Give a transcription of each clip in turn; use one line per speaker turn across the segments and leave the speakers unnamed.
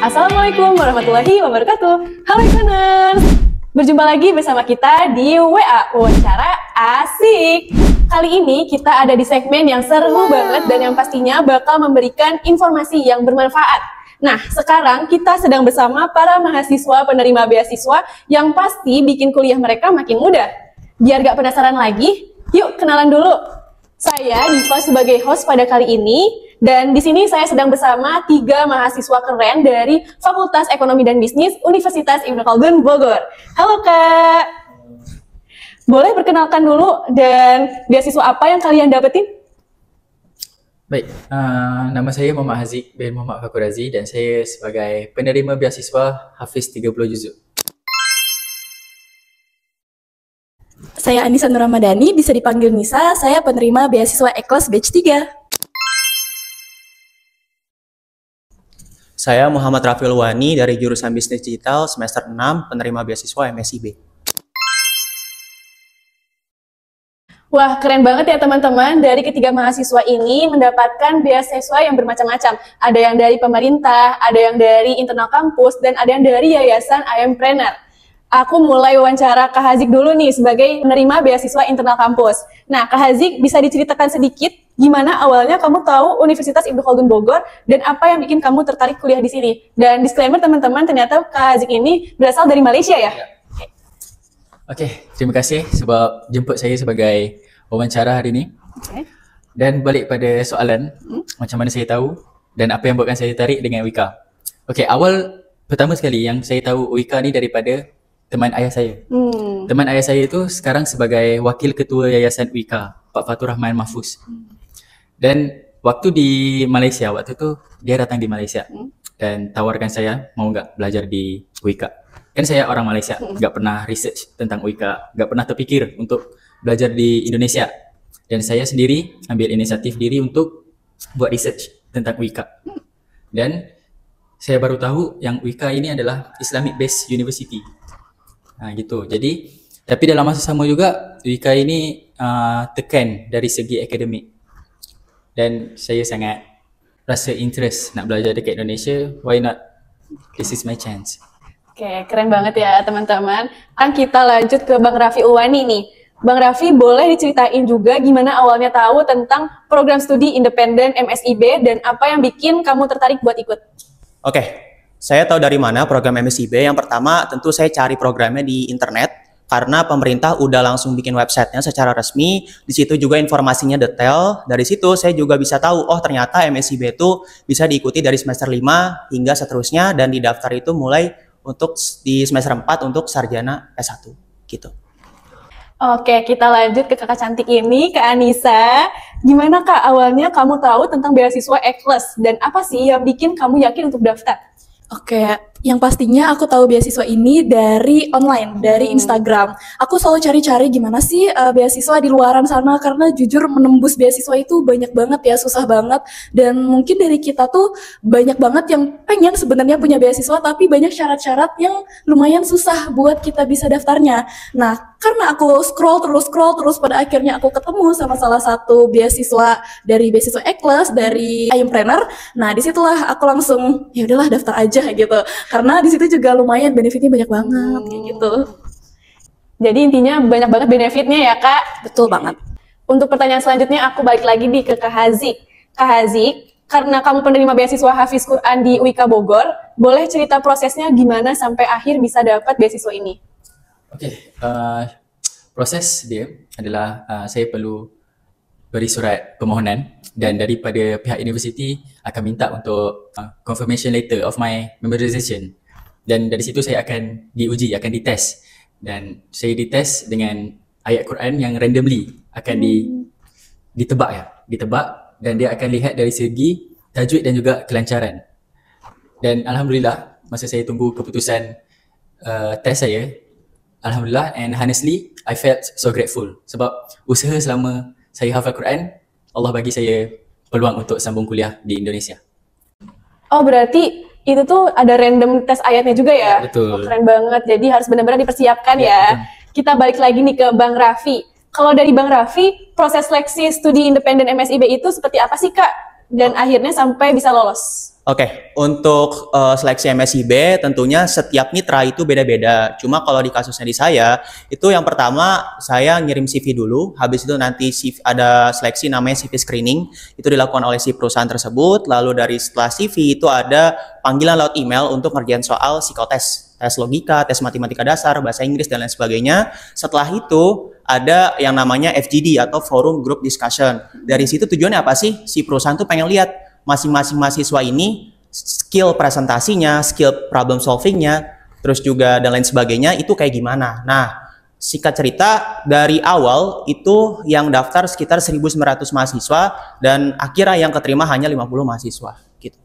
Assalamualaikum warahmatullahi wabarakatuh. Halo Ikoners, berjumpa lagi bersama kita di WA Wawancara Asik. Kali ini kita ada di segmen yang seru banget dan yang pastinya bakal memberikan informasi yang bermanfaat. Nah, sekarang kita sedang bersama para mahasiswa penerima beasiswa yang pasti bikin kuliah mereka makin mudah. Biar gak penasaran lagi, yuk kenalan dulu. Saya Diva sebagai host pada kali ini. Dan di sini saya sedang bersama 3 mahasiswa keren dari Fakultas Ekonomi dan Bisnis Universitas Ibnu Khaldun Bogor. Halo Kak. Boleh perkenalkan dulu dan beasiswa apa yang kalian dapetin?
Baik, nama saya Muhammad Haziq bin Muhammad Fakurazi dan saya sebagai penerima beasiswa Hafiz 30 Juzuk.
Saya Anissa Nur Ramadhani, bisa dipanggil Nisa. Saya penerima beasiswa Eklas Batch 3.
Saya Muhammad Rafil Wani dari jurusan Bisnis Digital semester 6, penerima beasiswa MSIB.
Wah, keren banget ya teman-teman. Dari ketiga mahasiswa ini mendapatkan beasiswa yang bermacam-macam. Ada yang dari pemerintah, ada yang dari internal kampus, dan ada yang dari Yayasan Impreneur. Aku mulai wawancara Kak Haziq dulu nih sebagai penerima beasiswa internal kampus. Nah, Kak Haziq bisa diceritakan sedikit gimana awalnya kamu tahu Universitas Ibnu Khaldun Bogor dan apa yang bikin kamu tertarik kuliah di sini? Dan disclaimer teman-teman, ternyata Kak Haziq ini berasal dari Malaysia ya?
Oke, terima kasih sebab jemput saya sebagai wawancara hari ini. Dan balik pada soalan, macam mana saya tahu dan apa yang buatkan saya tertarik dengan Wika. Oke, awal pertama sekali yang saya tahu Wika ni daripada teman ayah saya. Teman ayah saya itu sekarang sebagai wakil ketua Yayasan Wika, Pak Fatur Rahman Mahfuz. Dan waktu di Malaysia, waktu itu dia datang di Malaysia dan tawarkan saya mau nggak belajar di Wika. Kan saya orang Malaysia, nggak pernah research tentang Wika, nggak pernah terpikir untuk belajar di Indonesia. Dan saya sendiri ambil inisiatif diri untuk buat research tentang Wika. Dan saya baru tahu yang Wika ini adalah Islamic Based University. Nah gitu, jadi tapi dalam masa sama juga Wika ini tekan dari segi akademik. Dan saya sangat rasa interest nak belajar dekat Indonesia, why not? This is my chance.
Oke, keren banget ya teman-teman. Kan kita lanjut ke Bang Raffi Ulwani nih. Bang Raffi, boleh diceritain juga gimana awalnya tahu tentang program studi independen MSIB dan apa yang bikin kamu tertarik buat ikut?
Oke, saya tahu dari mana program MSIB. Yang pertama tentu saya cari programnya di internet karena pemerintah udah langsung bikin websitenya secara resmi. Di situ juga informasinya detail. Dari situ saya juga bisa tahu, oh ternyata MSIB itu bisa diikuti dari semester 5 hingga seterusnya dan didaftar itu mulai untuk di semester 4 untuk sarjana S1 gitu.
Oke, kita lanjut ke kakak cantik ini, Kak Anissa. Gimana Kak awalnya kamu tahu tentang beasiswa Eklas dan apa sih yang bikin kamu yakin untuk daftar?
Oke, yang pastinya aku tahu beasiswa ini dari online, dari Instagram. Aku selalu cari-cari gimana sih beasiswa di luaran sana, karena jujur menembus beasiswa itu banyak banget ya, susah banget. Dan mungkin dari kita tuh banyak banget yang pengen sebenarnya punya beasiswa, tapi banyak syarat-syarat yang lumayan susah buat kita bisa daftarnya. Nah, karena aku scroll terus, pada akhirnya aku ketemu sama salah satu beasiswa dari beasiswa Eklas, dari Impreneur. Nah, disitulah aku langsung, ya udahlah daftar aja gitu. Karena di situ juga lumayan benefitnya banyak banget kayak gitu.
Jadi intinya banyak banget benefitnya ya Kak?
Betul banget.
Untuk pertanyaan selanjutnya aku balik lagi nih ke Kak Haziq. Kak Haziq, karena kamu penerima beasiswa Hafiz Quran di Wika Bogor, boleh cerita prosesnya gimana sampai akhir bisa dapat beasiswa ini?
Oke, proses dia adalah saya perlu beri surat permohonan dan daripada pihak universiti akan minta untuk confirmation letter of my memorization. Dan dari situ saya akan diuji, akan dites. Dan saya dites dengan ayat Quran yang randomly akan ditebak dan dia akan lihat dari segi tajwid dan juga kelancaran. Dan alhamdulillah masa saya tunggu keputusan test saya, alhamdulillah, and honestly I felt so grateful sebab usaha selama saya hafal Quran, Allah bagi saya peluang untuk sambung kuliah di Indonesia.
Oh, berarti itu tuh ada random tes ayatnya juga ya?
Betul.
Oh, keren banget, jadi harus benar-benar dipersiapkan ya. Betul. Kita balik lagi nih ke Bang Raffi. Kalau dari Bang Raffi, proses seleksi studi independen MSIB itu seperti apa sih Kak? Dan akhirnya sampai bisa lolos?
Oke, untuk seleksi MSIB tentunya setiap mitra itu beda-beda. Cuma kalau di kasusnya di saya, itu yang pertama saya ngirim CV dulu, habis itu nanti ada seleksi namanya CV screening, itu dilakukan oleh si perusahaan tersebut, lalu dari setelah CV itu ada panggilan lewat email untuk ngerjain soal psikotes, tes logika, tes matematika dasar, bahasa Inggris, dan lain sebagainya. Setelah itu ada yang namanya FGD atau Forum Group Discussion. Dari situ tujuannya apa sih? Si perusahaan tuh pengen lihat masing-masing mahasiswa ini skill presentasinya, skill problem solvingnya, terus juga dan lain sebagainya itu kayak gimana. Nah, singkat cerita dari awal itu yang daftar sekitar 1.900 mahasiswa dan akhirnya yang keterima hanya 50 mahasiswa gitu.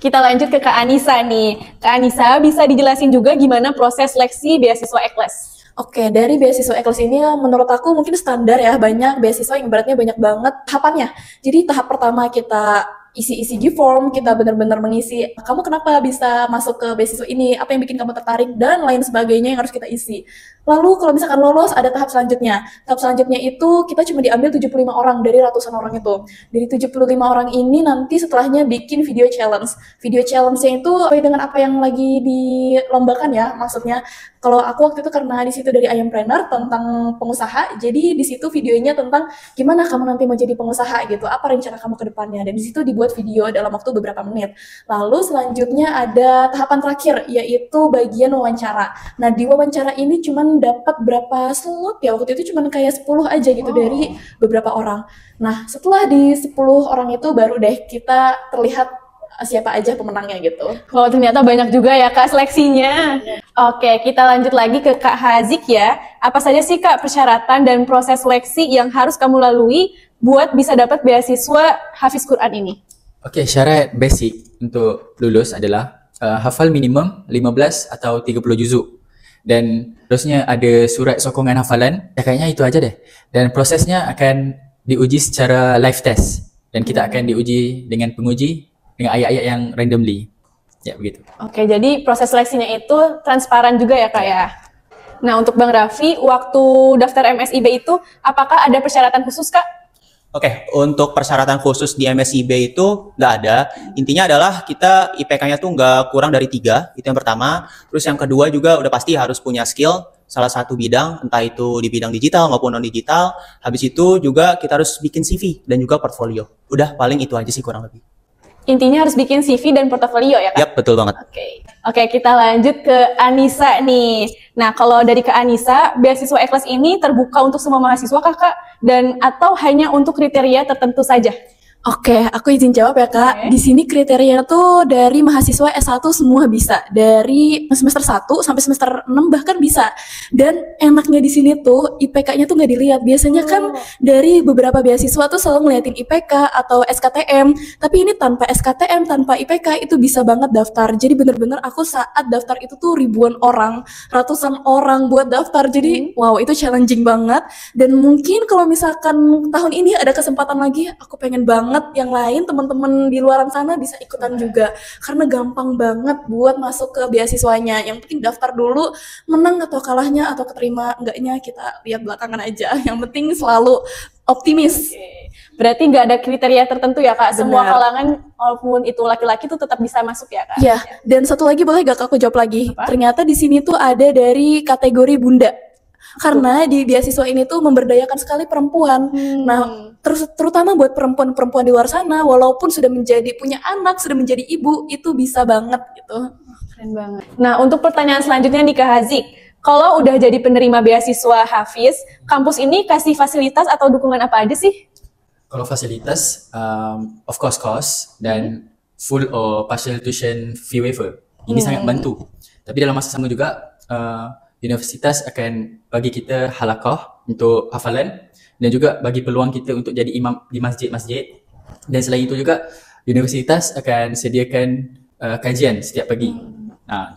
Kita lanjut ke Kak Anissa nih. Kak Anissa, bisa dijelasin juga gimana proses seleksi beasiswa EKLES?
Oke, dari beasiswa EKLES ini menurut aku mungkin standar ya, banyak beasiswa yang beratnya banyak banget tahapannya. Jadi tahap pertama kita isi di form, kita benar-benar mengisi kamu kenapa bisa masuk ke beasiswa ini, apa yang bikin kamu tertarik, dan lain sebagainya yang harus kita isi. Lalu kalau misalkan lolos, ada tahap selanjutnya. Tahap selanjutnya itu kita cuma diambil 75 orang dari ratusan orang itu. Dari 75 orang ini nanti setelahnya bikin video challenge. Video challenge-nya itu sesuai dengan apa yang lagi dilombakan ya, maksudnya. Kalau aku waktu itu karena di situ dari Ayempreneur tentang pengusaha, jadi di situ videonya tentang gimana kamu nanti mau jadi pengusaha gitu, apa rencana kamu ke depannya, dan di situ dibuat video dalam waktu beberapa menit. Lalu selanjutnya ada tahapan terakhir, yaitu bagian wawancara. Nah, di wawancara ini cuman dapat berapa slot ya, waktu itu cuman kayak 10 aja gitu dari beberapa orang. Nah, setelah di 10 orang itu baru deh kita terlihat siapa aja pemenangnya gitu.
Oh, ternyata banyak juga ya Kak seleksinya. Oke, kita lanjut lagi ke Kak Hazik ya. Apa saja sih Kak persyaratan dan proses seleksi yang harus kamu lalui buat bisa dapat beasiswa Hafiz Quran ini?
Oke, syarat basic untuk lulus adalah hafal minimum 15 atau 30 juzuk. Dan terusnya ada surat sokongan hafalan. Kayaknya itu aja deh. Dan prosesnya akan diuji secara live test. Dan kita akan diuji dengan penguji dengan ayat-ayat yang randomly. Ya, begitu.
Oke, jadi proses seleksinya itu transparan juga ya Kak ya? Nah, untuk Bang Raffi, waktu daftar MSIB itu apakah ada persyaratan khusus Kak?
Oke, untuk persyaratan khusus di MSIB itu nggak ada. Intinya adalah kita IPK-nya tuh nggak kurang dari 3, itu yang pertama. Terus yang kedua juga udah pasti harus punya skill, salah satu bidang, entah itu di bidang digital maupun non-digital. Habis itu juga kita harus bikin CV dan juga portfolio. Udah, paling itu aja sih kurang lebih.
Intinya harus bikin CV dan portofolio ya Kak?
Yap, betul banget.
Oke, kita lanjut ke Anissa nih. Nah, kalau dari Kak Anissa, beasiswa EKLES ini terbuka untuk semua mahasiswa Kak? Dan atau hanya untuk kriteria tertentu saja?
Oke, aku izin jawab ya Kak. Di sini kriteria tuh dari mahasiswa S1 semua bisa. Dari semester 1 sampai semester 6 bahkan bisa. Dan enaknya di sini tuh IPK-nya tuh nggak dilihat. Biasanya kan dari beberapa beasiswa tuh selalu ngeliatin IPK atau SKTM. Tapi ini tanpa SKTM, tanpa IPK itu bisa banget daftar. Jadi bener-bener aku saat daftar itu tuh ribuan orang, ratusan orang buat daftar. Jadi wow, itu challenging banget. Dan mungkin kalau misalkan tahun ini ada kesempatan lagi, aku pengen banget yang lain teman-teman di luar sana bisa ikutan juga, karena gampang banget buat masuk ke beasiswanya. Yang penting daftar dulu, menang atau kalahnya atau keterima enggaknya kita lihat belakangan aja. Yang penting selalu optimis.
Berarti nggak ada kriteria tertentu ya Kak? Semua
Benar.
kalangan walaupun itu laki-laki tuh tetap bisa masuk ya Kak?
Ya, dan satu lagi boleh gak aku jawab lagi?
Apa?
Ternyata di sini tuh ada dari kategori bunda. Karena di beasiswa ini tuh memberdayakan sekali perempuan. Nah, terutama buat perempuan-perempuan di luar sana, walaupun sudah punya anak, sudah menjadi ibu, itu bisa banget gitu.
Keren banget. Nah, untuk pertanyaan selanjutnya nih Kak Hazik. Kalau udah jadi penerima beasiswa Hafiz, kampus ini kasih fasilitas atau dukungan apa aja sih?
Kalau fasilitas, of course cost dan full or partial tuition fee waiver. Ini sangat membantu. Tapi dalam masa sama juga, universitas akan bagi kita halaqah untuk hafalan dan juga bagi peluang kita untuk jadi imam di masjid-masjid. Dan selain itu juga, universitas akan sediakan kajian setiap pagi.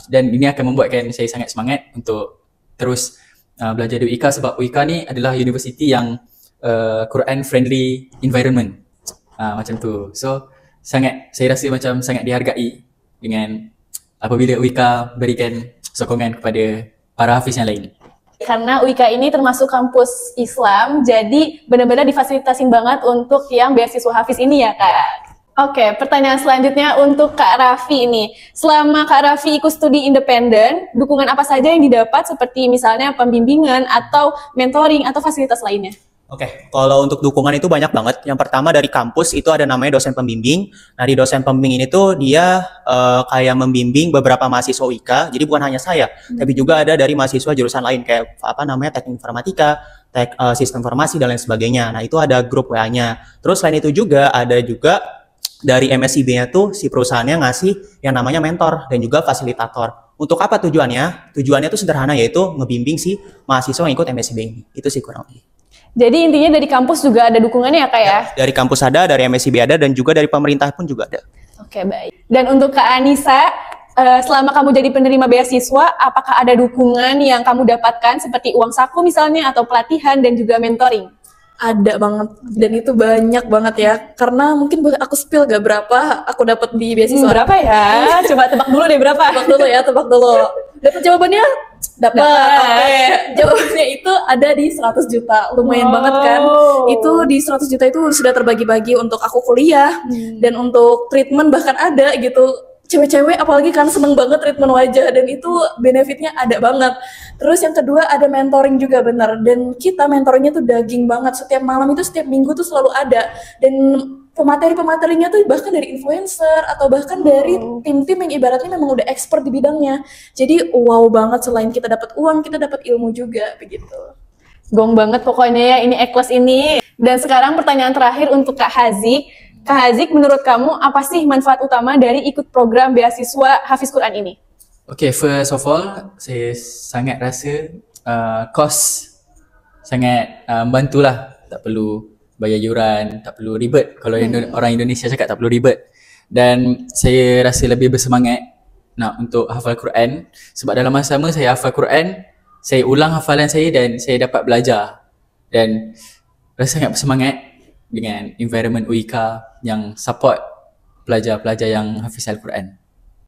Dan ini akan membuatkan saya sangat semangat untuk terus belajar di UIKA, sebab UIKA ni adalah universiti yang Quran friendly environment. Macam tu. So saya rasa macam sangat dihargai dengan apabila UIKA berikan sokongan kepada para hafiz yang lain.
Karena UIKA ini termasuk kampus Islam, jadi benar-benar difasilitasin banget untuk yang beasiswa Hafiz ini ya Kak. Oke, pertanyaan selanjutnya untuk Kak Raffi ini. Selama Kak Raffi ikut studi independen, dukungan apa saja yang didapat seperti misalnya pembimbingan atau mentoring atau fasilitas lainnya?
Oke, kalau untuk dukungan itu banyak banget. Yang pertama dari kampus itu ada namanya dosen pembimbing. Nah, di dosen pembimbing ini tuh dia kayak membimbing beberapa mahasiswa UIKA. Jadi bukan hanya saya, tapi juga ada dari mahasiswa jurusan lain kayak apa namanya teknik informatika, sistem informasi dan lain sebagainya. Nah, itu ada grup WA-nya. Terus selain itu juga ada juga dari MSIB-nya tuh si perusahaannya ngasih yang namanya mentor dan juga fasilitator. Untuk apa tujuannya? Tujuannya tuh sederhana, yaitu ngebimbing si mahasiswa yang ikut MSIB ini. Itu sih kurang lebih.
Jadi intinya dari kampus juga ada dukungannya ya Kak ya?
Dari kampus ada, dari MSIB ada, dan juga dari pemerintah pun juga ada.
Oke, baik. Dan untuk Kak Anissa, selama kamu jadi penerima beasiswa, apakah ada dukungan yang kamu dapatkan seperti uang saku misalnya atau pelatihan dan juga mentoring?
Ada banget, dan itu banyak banget ya. Karena mungkin buat aku spill gak berapa aku dapat di beasiswa.
Berapa ya? Coba tebak dulu deh berapa.
Tebak dulu ya, tebak dulu. Dapat jawabannya? Dapat. Oke. Jawabannya itu ada di 100 juta. Lumayan banget kan? Itu di 100 juta itu sudah terbagi-bagi untuk aku kuliah dan untuk treatment bahkan ada gitu. Cewek-cewek apalagi kan seneng banget treatment wajah dan itu benefitnya ada banget. Terus yang kedua ada mentoring juga bener, dan kita mentoringnya tuh daging banget. Setiap malam itu setiap minggu tuh selalu ada, dan pemateri-pematerinya tuh bahkan dari influencer atau bahkan dari tim-tim yang ibaratnya memang udah expert di bidangnya. Jadi wow banget, selain kita dapat uang kita dapat ilmu juga begitu.
Gong banget pokoknya ya ini E-Class ini. Dan sekarang pertanyaan terakhir untuk Kak Hazik. Kak Hazik, menurut kamu apa sih manfaat utama dari ikut program beasiswa Hafiz Quran ini?
Okay, first of all, saya sangat rasa kos sangat membantulah. Tak perlu bayar yuran, tak perlu ribet. Kalau orang Indonesia cakap tak perlu ribet. Dan saya rasa lebih bersemangat nak untuk hafal Quran. Sebab dalam masa sama saya hafal Quran, saya ulang hafalan saya dan saya dapat belajar. Dan rasa sangat bersemangat dengan environment UIKA yang support pelajar-pelajar yang hafiz Al-Quran.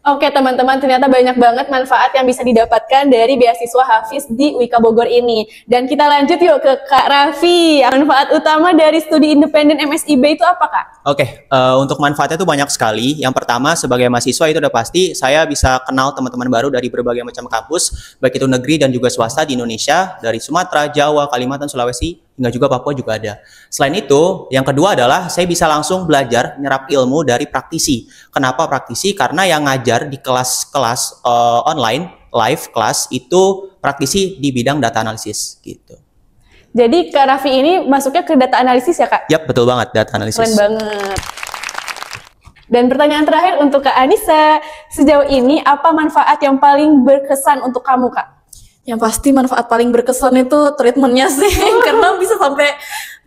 Oke teman-teman, ternyata banyak banget manfaat yang bisa didapatkan dari beasiswa Hafiz di UIKA Bogor ini. Dan kita lanjut yuk ke Kak Raffi. Manfaat utama dari studi independen MSIB itu apa Kak?
Oke, untuk manfaatnya itu banyak sekali. Yang pertama, sebagai mahasiswa itu udah pasti saya bisa kenal teman-teman baru dari berbagai macam kampus, baik itu negeri dan juga swasta di Indonesia, dari Sumatera, Jawa, Kalimantan, Sulawesi, hingga juga Papua juga ada. Selain itu, yang kedua adalah saya bisa langsung belajar nyerap ilmu dari praktisi. Kenapa praktisi? Karena yang ngajar di kelas-kelas online, live kelas, itu praktisi di bidang data analisis gitu.
Jadi Kak Raffi ini masuknya ke data analisis ya Kak?
Yap, betul banget, data analisis.
Keren banget. Dan pertanyaan terakhir untuk Kak Anissa, sejauh ini apa manfaat yang paling berkesan untuk kamu Kak?
Yang pasti manfaat paling berkesan itu treatmentnya sih, karena bisa sampai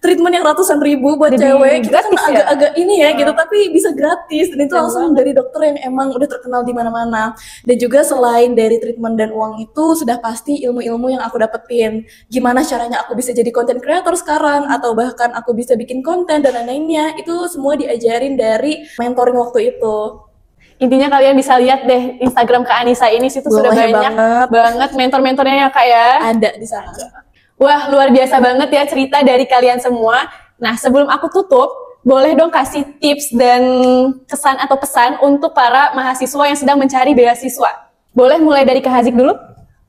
treatment yang ratusan ribu buat
Jadi
cewek. Kita kan
gratis ya?
agak-agak ini ya gitu, tapi bisa gratis, dan itu langsung dari dokter yang emang udah terkenal di mana-mana. Dan juga selain dari treatment dan uang itu, sudah pasti ilmu-ilmu yang aku dapetin. Gimana caranya aku bisa jadi content creator sekarang, atau bahkan aku bisa bikin konten dan lain-lainnya, itu semua diajarin dari mentoring waktu itu.
Intinya kalian bisa lihat deh Instagram Kak Anissa ini situ sudah
Boleh
banyak banget mentor-mentornya ya Kak ya.
Ada di sana.
Wah luar biasa banget ya cerita dari kalian semua. Nah sebelum aku tutup, boleh dong kasih tips dan kesan atau pesan untuk para mahasiswa yang sedang mencari beasiswa. Boleh mulai dari Kak Hazik dulu?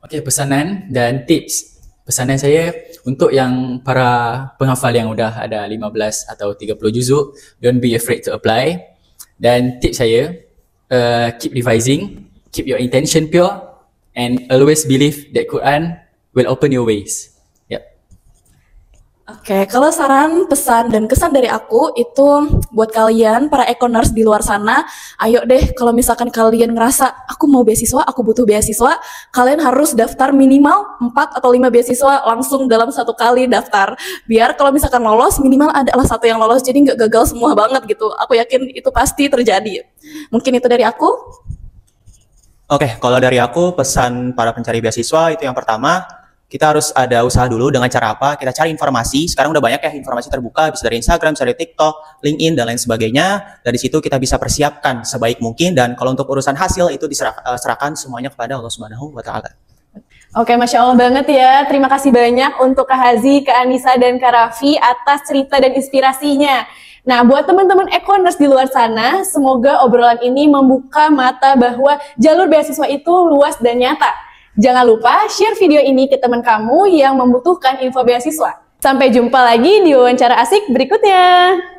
Okey, pesanan dan tips. Pesanan saya untuk yang para penghafal yang udah ada 15 atau 30 juzuk, don't be afraid to apply. Dan tips saya, keep revising, keep your intention pure, and always believe that Quran will open your ways. Yep.
Oke, kalau saran, pesan, dan kesan dari aku itu buat kalian, para ekoners di luar sana, ayo deh kalau misalkan kalian ngerasa, aku mau beasiswa, aku butuh beasiswa, kalian harus daftar minimal 4 atau 5 beasiswa langsung dalam satu kali daftar. Biar kalau misalkan lolos, minimal adalah satu yang lolos, jadi nggak gagal semua banget gitu. Aku yakin itu pasti terjadi. Mungkin itu dari aku.
Oke, kalau dari aku pesan para pencari beasiswa itu yang pertama, kita harus ada usaha dulu. Dengan cara apa? Kita cari informasi. Sekarang udah banyak ya informasi terbuka, bisa dari Instagram, bisa dari TikTok, LinkedIn, dan lain sebagainya. Dari situ kita bisa persiapkan sebaik mungkin, dan kalau untuk urusan hasil itu diserahkan semuanya kepada Allah Subhanahu wa Ta'ala.
Oke, Masya Allah banget ya. Terima kasih banyak untuk Kak Hazi, Kak Anissa, dan Kak Raffi atas cerita dan inspirasinya. Nah, buat teman-teman Ekoners di luar sana, semoga obrolan ini membuka mata bahwa jalur beasiswa itu luas dan nyata. Jangan lupa share video ini ke teman kamu yang membutuhkan info beasiswa. Sampai jumpa lagi di wawancara asik berikutnya.